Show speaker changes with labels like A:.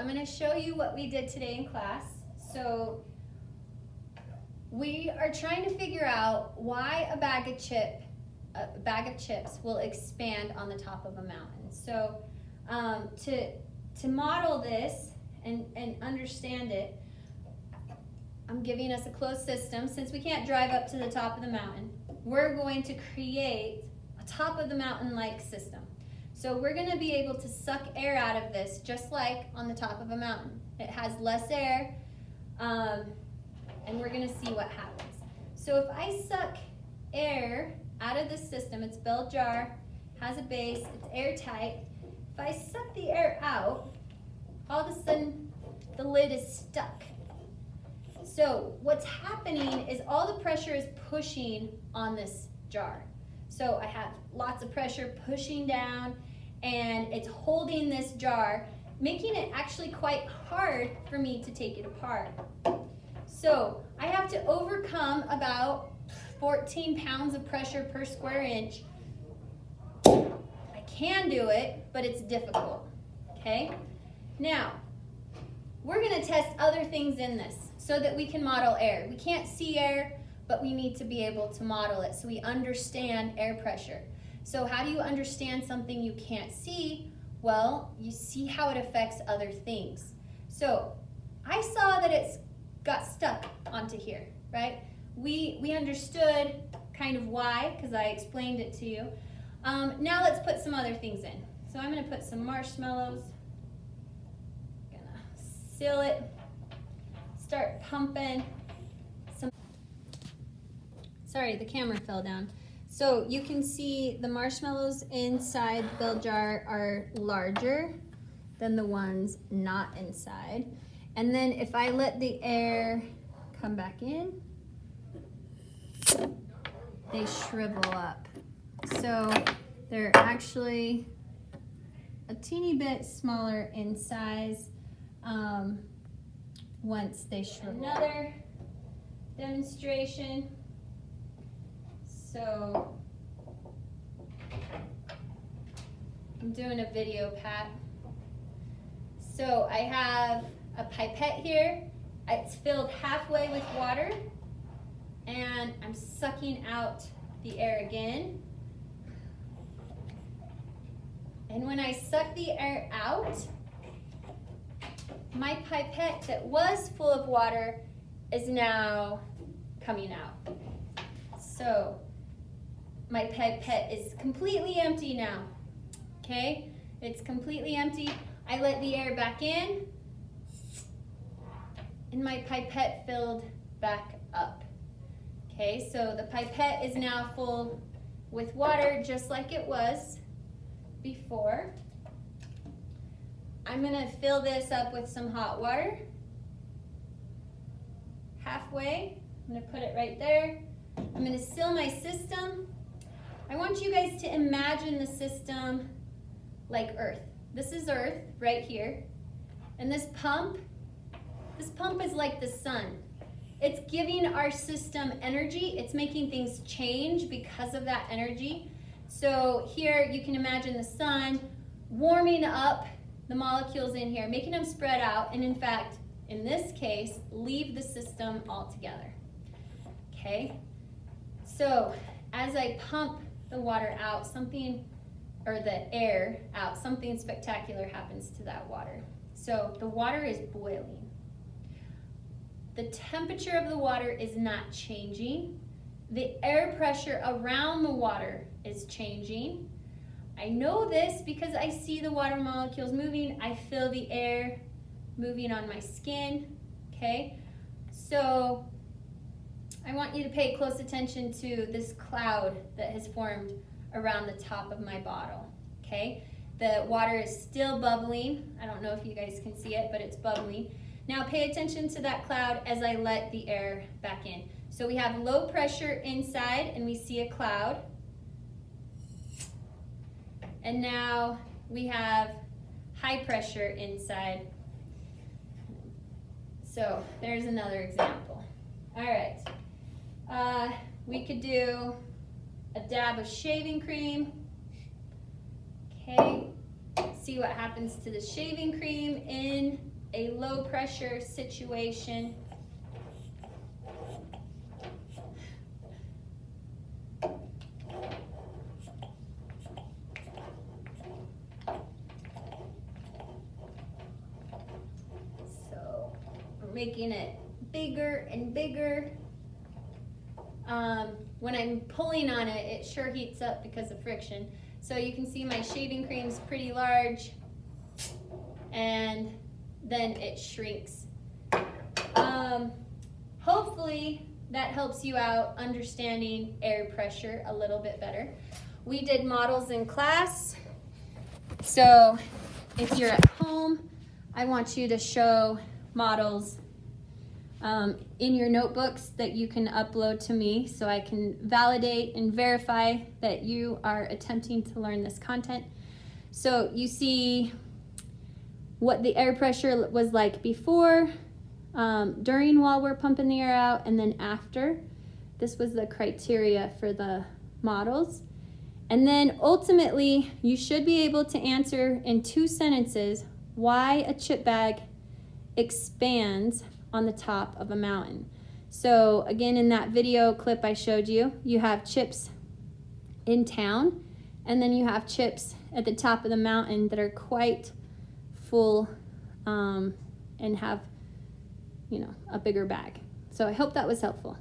A: I'm going to show you what we did today in class. So we are trying to figure out why a bag of chips will expand on the top of a mountain. So to model this and understand it, I'm giving us a closed system. Since we can't drive up to the top of the mountain, we're going to create a top of the mountain-like system. So we're going to be able to suck air out of this just like on the top of a mountain. It has less air, and we're going to see what happens. So if I suck air out of this system, it's bell jar, has a base, it's airtight. If I suck the air out, all of a sudden the lid is stuck. So what's happening is all the pressure is pushing on this jar. So I have lots of pressure pushing down, and it's holding this jar, making it actually quite hard for me to take it apart. So I have to overcome about 14 pounds of pressure per square inch. I can do it, but it's difficult, okay? Now, we're gonna test other things in this so that we can model air. We can't see air, but we need to be able to model it so we understand air pressure. So how do you understand something you can't see? Well, you see how it affects other things. So I saw that it's got stuck onto here, right? We understood kind of why, because I explained it to you. Now let's put some other things in. So I'm gonna put some marshmallows, gonna seal it, start pumping some. Sorry, the camera fell down. So you can see the marshmallows inside the bell jar are larger than the ones not inside. And then if I let the air come back in, they shrivel up. So they're actually a teeny bit smaller in size once they shrivel. Another demonstration. So I'm doing a video, Pat. So I have a pipette here. It's filled halfway with water, and I'm sucking out the air again. And when I suck the air out, my pipette that was full of water is now coming out. So my pipette is completely empty now, okay? It's completely empty. I let the air back in, and my pipette filled back up. Okay, so the pipette is now full with water just like it was before. I'm gonna fill this up with some hot water. Halfway, I'm gonna put it right there. I'm gonna seal my system. I want you guys to imagine the system like Earth. This is Earth right here. And this pump is like the sun. It's giving our system energy. It's making things change because of that energy. So here you can imagine the sun warming up the molecules in here, making them spread out, and in fact, in this case, leave the system altogether. Okay? So as I pump the water out, or the air out, something spectacular happens to that water. So the water is boiling. The temperature of the water is not changing. The air pressure around the water is changing. I know this because I see the water molecules moving. I feel the air moving on my skin, okay? So I want you to pay close attention to this cloud that has formed around the top of my bottle, okay? The water is still bubbling. I don't know if you guys can see it, but it's bubbling. Now pay attention to that cloud as I let the air back in. So we have low pressure inside and we see a cloud. And now we have high pressure inside. So there's another example. All right, we could do a dab of shaving cream. Okay, see what happens to the shaving cream in a low pressure situation. So we're making it bigger and bigger. When I'm pulling on it, it sure heats up because of friction. So you can see my shaving cream's pretty large, and then it shrinks. Hopefully that helps you out understanding air pressure a little bit better. We did models in class, so if you're at home, I want you to show models in your notebooks that you can upload to me so I can validate and verify that you are attempting to learn this content. So you see what the air pressure was like before, during while we're pumping the air out, and then after. This was the criteria for the models. And then ultimately, you should be able to answer in 2 sentences why a chip bag expands on the top of a mountain. So again, in that video clip I showed you, you have chips in town, and then you have chips at the top of the mountain that are quite full and have, you know, a bigger bag. So I hope that was helpful.